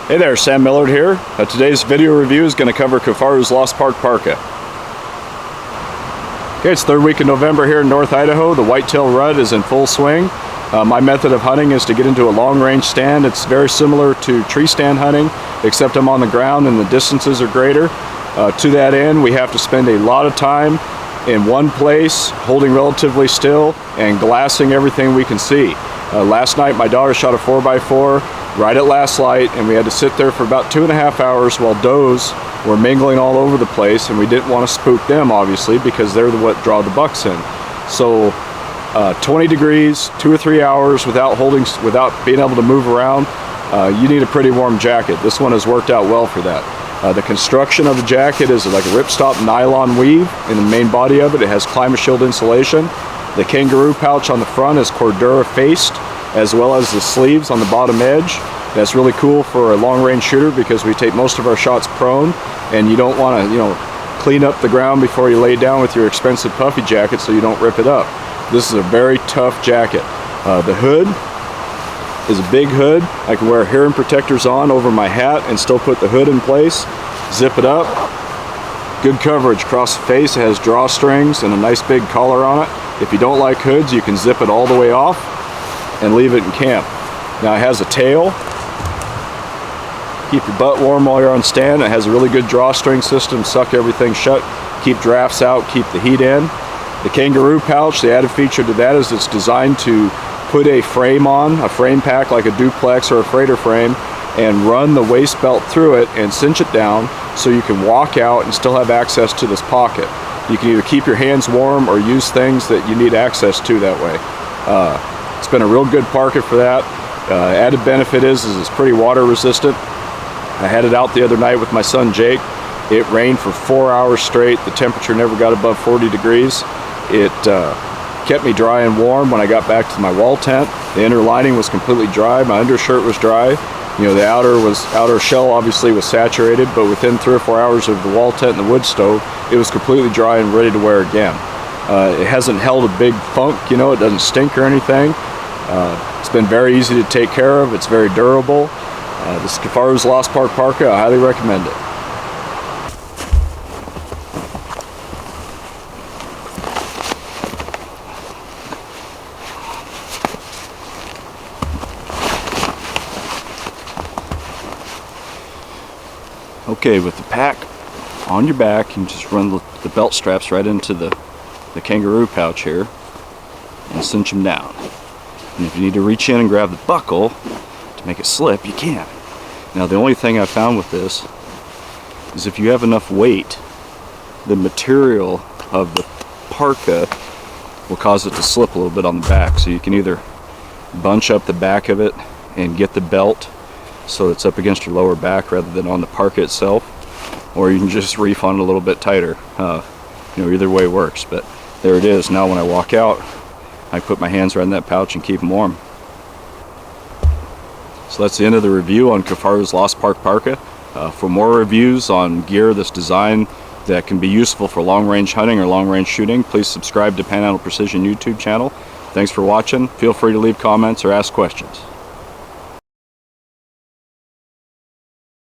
Hey there, Sam Millard here. Today's video review is going to cover Kifaru's Lost Park Parka. Okay, it's third week in November here in North Idaho. The whitetail rut is in full swing. My method of hunting is to get into a long-range stand. It's very similar to tree stand hunting, except I'm on the ground and the distances are greater. To that end, we have to spend a lot of time in one place, holding relatively still and glassing everything we can see. Last night, my daughter shot a 4x4 right at last light, and we had to sit there for about 2.5 hours while does were mingling all over the place, and we didn't want to spook them, obviously, because they're what draw the bucks in. So 20 degrees, 2 or 3 hours without being able to move around, you need a pretty warm jacket. This one has worked out well for that. The construction of the jacket is like a ripstop nylon weave in the main body of it. It has climate shield insulation. The kangaroo pouch on the front is Cordura faced, as well as the sleeves on the bottom edge. That's really cool for a long-range shooter because we take most of our shots prone, and you don't want to, clean up the ground before you lay down with your expensive puffy jacket so you don't rip it up. This is a very tough jacket. The hood is a big hood. I can wear hearing protectors on over my hat and still put the hood in place, zip it up. Good coverage across the face. It has drawstrings and a nice big collar on it. If you don't like hoods, you can zip it all the way off and leave it in camp. Now it has a tail. Keep your butt warm while you're on stand. It has a really good drawstring system, suck everything shut, keep drafts out, keep the heat in. The kangaroo pouch, the added feature to that is it's designed to put a frame on, a frame pack like a duplex or a freighter frame, and run the waist belt through it and cinch it down so you can walk out and still have access to this pocket. You can either keep your hands warm or use things that you need access to that way. It's been a real good parka for that. Added benefit is it's pretty water resistant. I had it out the other night with my son Jake. It rained for 4 hours straight. The temperature never got above 40 degrees. It kept me dry and warm when I got back to my wall tent. The inner lining was completely dry. My undershirt was dry. The outer shell obviously was saturated, but within 3 or 4 hours of the wall tent and the wood stove, it was completely dry and ready to wear again. It hasn't held a big funk, it doesn't stink or anything. It's been very easy to take care of. It's very durable. This is Kifaru's Lost Park Parka. I highly recommend it. Okay, with the pack on your back, you can just run the belt straps right into the kangaroo pouch here and cinch them down. And if you need to reach in and grab the buckle to make it slip, you can. Now, the only thing I found with this is if you have enough weight, the material of the parka will cause it to slip a little bit on the back. So you can either bunch up the back of it and get the belt so it's up against your lower back rather than on the parka itself, or you can just reef on it a little bit tighter. Either way works, but there it is. Now when I walk out, I put my hands around that pouch and keep them warm. So that's the end of the review on Kifaru's Lost Park Parka. For more reviews on gear that's designed that can be useful for long-range hunting or long-range shooting, please subscribe to Panhandle Precision YouTube channel. Thanks for watching. Feel free to leave comments or ask questions.